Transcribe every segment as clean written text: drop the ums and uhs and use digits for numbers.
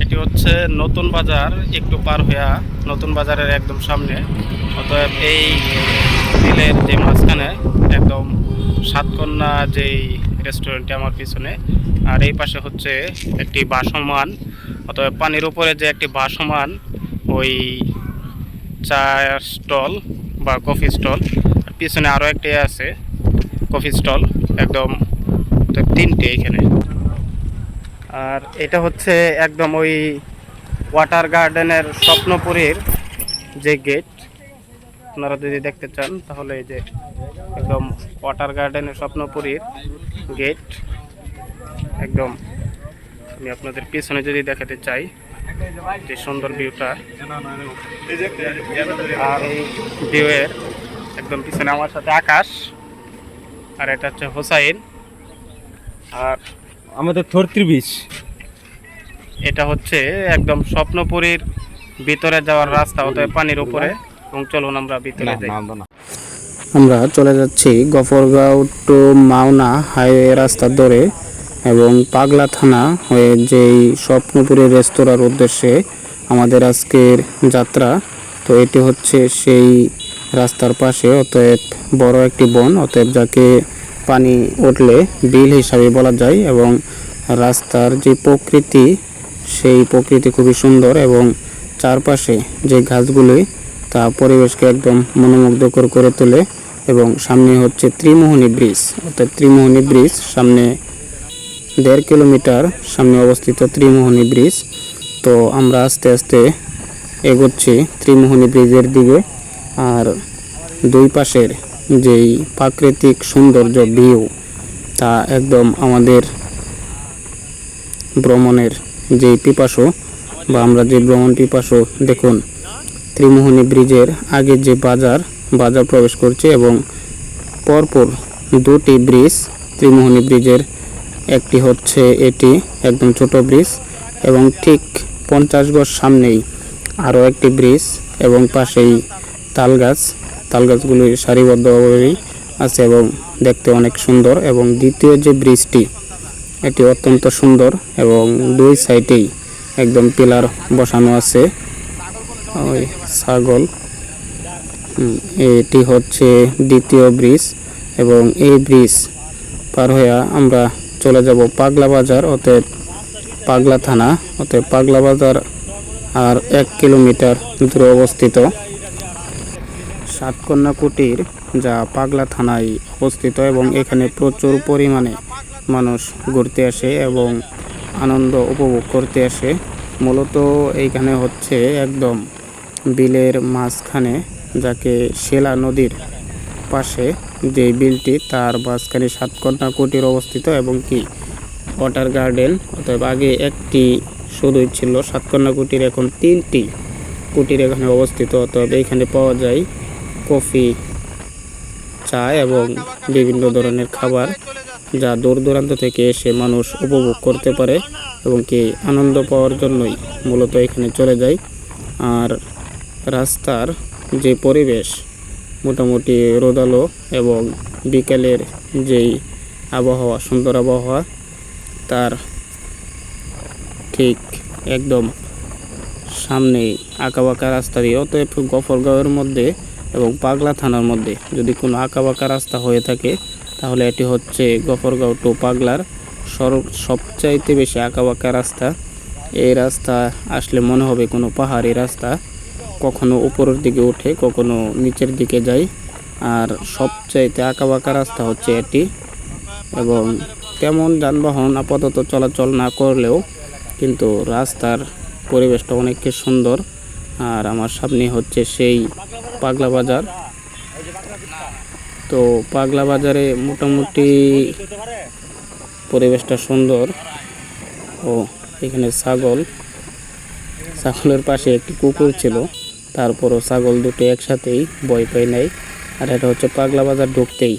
এটি হচ্ছে নতুন বাজার, একটু পার হইয়া নতুন বাজারের একদম সামনে। অতএব এই বিলের যে মাঝখানে একদম সাতকন্যা যেই রেস্টুরেন্টটি আমার পিছনে, আর এই পাশে হচ্ছে একটি ভাসমান, অতএব পানির উপরে যে একটি ভাসমান ওই চায়ের স্টল বা কফি স্টল, পিছনে আরও একটি আছে কফি স্টল, একদম তিনটে এখানে। আর এটা হচ্ছে একদম ওই ওয়াটার গার্ডেনের স্বপ্নপুরীর যে গেট, আপনারা যদি দেখতে চান তাহলে এই যে একদম ওয়াটার গার্ডেনের স্বপ্নপুরীর গেট। একদম আমি আপনাদের পিছনে যদি দেখাতে চাই যে সুন্দর ভিউটা, আর এই ভিউয়ের একদম পিছনে আমার সাথে আকাশ, আর এটা হচ্ছে হোসাইন, আর আমাদের থরত্রি বিচ। এটা হচ্ছে একদম স্বপ্নপুরীর ভিতরে যাওয়ার রাস্তা, অতএব পানির উপরে। এবং চলুন আমরা ভিতরে যাই। আমরা চলে যাচ্ছি গফরগাঁও টু মাওনা হাইওয়ে রাস্তা ধরে এবং পাগলা থানা হয়ে যেই স্বপ্নপুরী রেস্তোরাঁর উদ্দেশ্যে আমাদের আজকের যাত্রা। তো এটি হচ্ছে সেই রাস্তার পাশে, অতএব বড় একটি বন, অতএব যাকে পানি উঠলে বিল হিসাবে বলা যায়। এবং রাস্তার যে প্রকৃতি, সেই প্রকৃতি খুবই সুন্দর এবং চারপাশে যে গাছগুলি তা পরিবেশকে একদম মনোমুগ্ধকর করে তোলে। এবং সামনে হচ্ছে ত্রিমোহনী ব্রিজ, অর্থাৎ ত্রিমোহনী ব্রিজ সামনে 1.5 কিলোমিটার সামনে অবস্থিত ত্রিমোহনী ব্রিজ। তো আমরা আস্তে আস্তে এগোচ্ছি ত্রিমোহনী ব্রিজের দিকে। আর দুই পাশের যেই প্রাকৃতিক সৌন্দর্য ভিউ, তা একদম আমাদের ভ্রমণের যেই পিপাসু বা আমরা যে ভ্রমণ পিপাসু, দেখুন ত্রিমোহনী ব্রিজের আগে যে বাজার প্রবেশ করছে এবং পরপর দুটি ব্রিজ ত্রিমোহনী ব্রিজের, একটি হচ্ছে এটি একদম ছোট ব্রিজ এবং ঠিক 50 গজ সামনেই আরও একটি ব্রিজ এবং পাশেই তালগাছগুলি সারিবদ্ধভাবেই আছে এবং দেখতে অনেক সুন্দর। এবং দ্বিতীয় যে ব্রিজটি, এটি অত্যন্ত সুন্দর এবং দুই সাইডেই একদম পিলার বসানো আছে। ওই ছাগল, এটি হচ্ছে দ্বিতীয় ব্রিজ। এবং এই ব্রিজ পার হয়ে আমরা চলে যাব পাগলা বাজার, অতএব পাগলা থানা, অতএব পাগলা বাজার আর 1 কিলোমিটার দূরে অবস্থিত সাতকন্যা কুটির, যা পাগলা থানায় অবস্থিত। এবং এখানে প্রচুর পরিমাণে মানুষ ঘুরতে আসে এবং আনন্দ উপভোগ করতে আসে। মূলত এইখানে হচ্ছে একদম বিলের মাঝখানে, যাকে শেলা নদীর পাশে যে বিলটি, তার মাঝখানে সাতকন্যা কুটির অবস্থিত এবং কি ওয়াটার গার্ডেন। অতএব আগে একটি শুধুই ছিল সাতকন্যা কুটির, এখন 3টি কুটির এখানে অবস্থিত। অতএব এইখানে পাওয়া যায় কফি, চা এবং বিভিন্ন ধরনের খাবার, যা দূর দূরান্ত থেকে এসে মানুষ উপভোগ করতে পারে এবং কি আনন্দ পাওয়ার জন্যই মূলত এখানে চলে যায়। আর রাস্তার যে পরিবেশ মোটামুটি রোদালো এবং বিকেলের যেই আবহাওয়া, সুন্দর আবহাওয়া, তার ঠিক একদম সামনেই আঁকাবাঁকা রাস্তা দিয়ে। অতএব গফরগাঁওয়ের মধ্যে এবং পাগলা থানার মধ্যে যদি কোনো আঁকাবাঁকা রাস্তা হয়ে থাকে, তাহলে এটি হচ্ছে গফরগাঁও টু পাগলার সবচাইতে বেশি আঁকাবাঁকা রাস্তা। এই রাস্তা আসলে মনে হবে কোনো পাহাড়ি রাস্তা, কখনো উপরের দিকে ওঠে, কখনো নিচের দিকে যায়। আর সবচাইতে আঁকাবাঁকা রাস্তা হচ্ছে এটি। এবং তেমন যানবাহন আপাতত চলাচল না করলেও কিন্তু রাস্তার পরিবেশটা অনেক সুন্দর। আর আমার সামনে হচ্ছে সেই পাগলা বাজার। তো পাগলা বাজারে মোটামুটি পরিবেশটা সুন্দর। ও এখানে ছাগলের পাশে একটি কুকুর ছিল, তারপরও ছাগল দুটো একসাথেই ভয় পায় নাই। আর এটা হচ্ছে পাগলা বাজার ঢুকতেই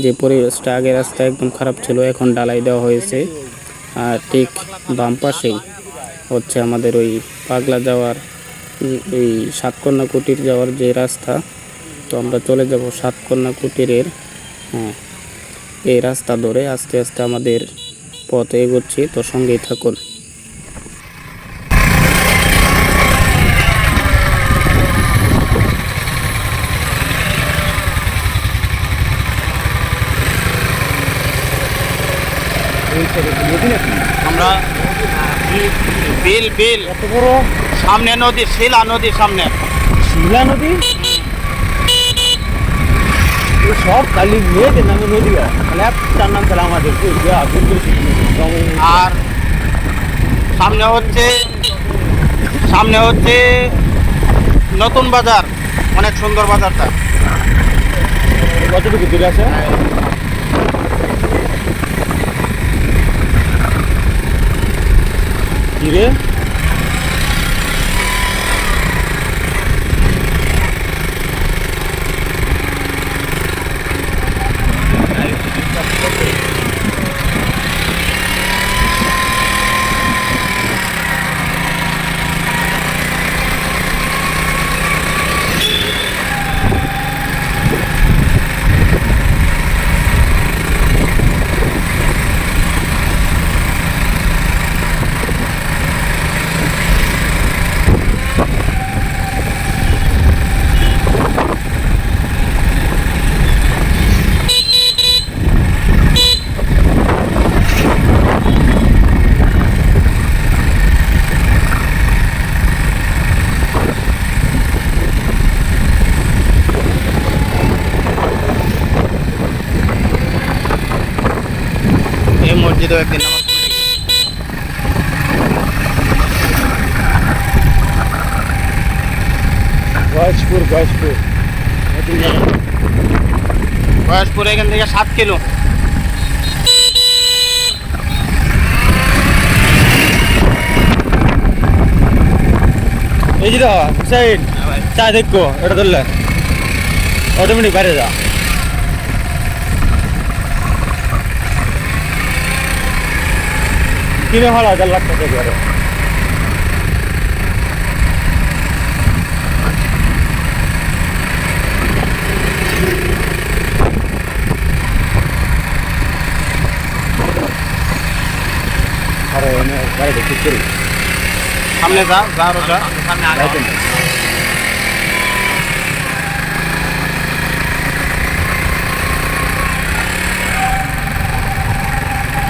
যে পরিবেশটা, আগে রাস্তা একদম খারাপ ছিল, এখন ঢালাই দেওয়া হয়েছে। আর ঠিক বাম পাশেই হচ্ছে আমাদের ওই পাগলা যাওয়ার, ওই সাতকন্যা কুটির যাওয়ার যে রাস্তা। তো আমরা চলে যাব সাতকন্যা কুটিরের এই রাস্তা ধরে আস্তে আস্তে আমাদের পথে এগোচ্ছি। তো সঙ্গেই থাকুন। নদী নাকি? আমরা বিল বিল এত বড় সামনে নদী, শিলা নদীর সামনে। শিলা নদী? এই সব খালি মেয়েদের নামে নদী হয়, তাহলে একটার নাম তাহলে আমাদের আর সামনে হচ্ছে নতুন বাজার, অনেক সুন্দর বাজারটা। কতটুকু দূরে আছে? কি রে? এই মসজিদেও একদিন নামাজ পড়ি। গয়েশপুর বয়সপুর এখান থেকে 7 কিলো। এই যে সাইড চা দেখো, এটা ধরলে অটোমেটিক বাইরে যা। কিনে ভালো 1.5 লাখ টাকা করে। আরে এনে গাড়িটা ঠিক করি, সামনে যা আরো যা, সামনে আগে। যাইতে না।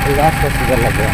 এই রাস্তা সুন্দর লাগবে।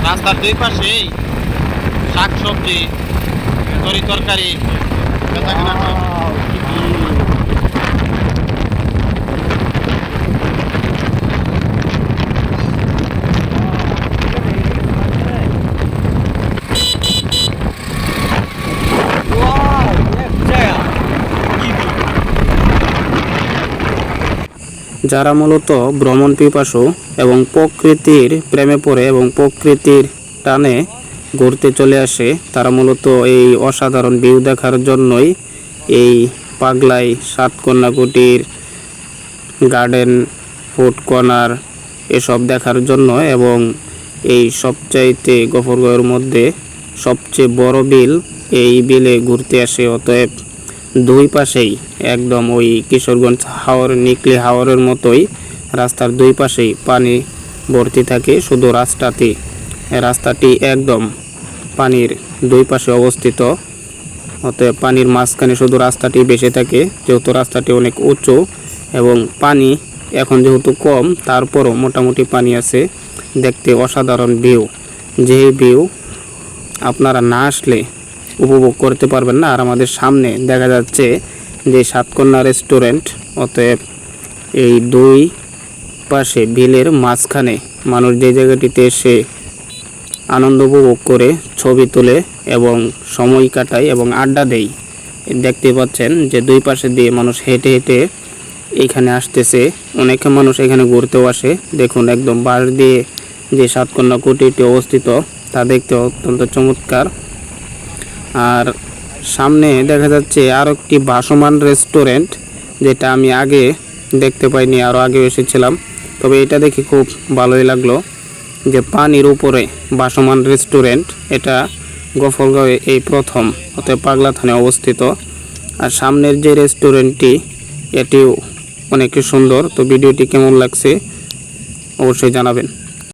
রাস্তার দুই পাশেই শাকসবজি, তরি তরকারি বেচাকেনা হয়। যারা মূলত ভ্রমণ পিপাসু এবং প্রকৃতির প্রেমে পড়ে এবং প্রকৃতির টানে ঘুরতে চলে আসে, তারা মূলত এই অসাধারণ ভিউ দেখার জন্যই এই পাগলাই সাতকন্যা কুটির, গার্ডেন, ফুড কর্নার এসব দেখার জন্য। এবং এই সবচাইতে গফরগাঁওয়ের মধ্যে সবচেয়ে বড় বিল, এই বিলে ঘুরতে আসে। অতএব দুই পাশেই একদম ওই কিশোরগঞ্জ হাওর, নিকলি হাওরের মতোই রাস্তার দুই পাশেই পানি ভর্তি থাকে, শুধু রাস্তাতে রাস্তাটি একদম পানির দুই পাশে অবস্থিত, অতএব পানির মাঝখানে শুধু রাস্তাটি ভেসে থাকে, যেহেতু রাস্তাটি অনেক উঁচু এবং পানি এখন যেহেতু কম, তারপরও মোটামুটি পানি আছে। দেখতে অসাধারণ ভিউ, যে ভিউ আপনারা না আসলে উপভোগ করতে পারবেন না। আর আমাদের সামনে দেখা যাচ্ছে যে সাতকন্যা রেস্টুরেন্ট, অতএব এই দুই পাশে বিলের মাঝখানে মানুষ যে জায়গাটিতে এসে আনন্দ উপভোগ করে, ছবি তোলে এবং সময় কাটায় এবং আড্ডা দেয়। দেখতে পাচ্ছেন যে দুই পাশে দিয়ে মানুষ হেঁটে হেঁটে এখানে আসতেছে। অনেক মানুষ এখানে ঘুরতেও আসে। দেখুন একদম বাঁশ দিয়ে যে সাতকন্যা কুটিরটি অবস্থিত, তা দেখতে অত্যন্ত চমৎকার। আর সামনে দেখা যাচ্ছে আরও একটি ভাসমান রেস্টুরেন্ট, যেটা আমি আগে দেখতে পাইনি, আরও আগে এসেছিলাম। তবে এটা দেখে খুব ভালোই লাগলো যে পানির উপরে ভাসমান রেস্টুরেন্ট, এটা গফরগাঁওয়ে এই প্রথম, অতএব পাগলা থানায় অবস্থিত। আর সামনের যে রেস্টুরেন্টটি, এটিও অনেক সুন্দর। তো ভিডিওটি কেমন লাগছে অবশ্যই জানাবেন।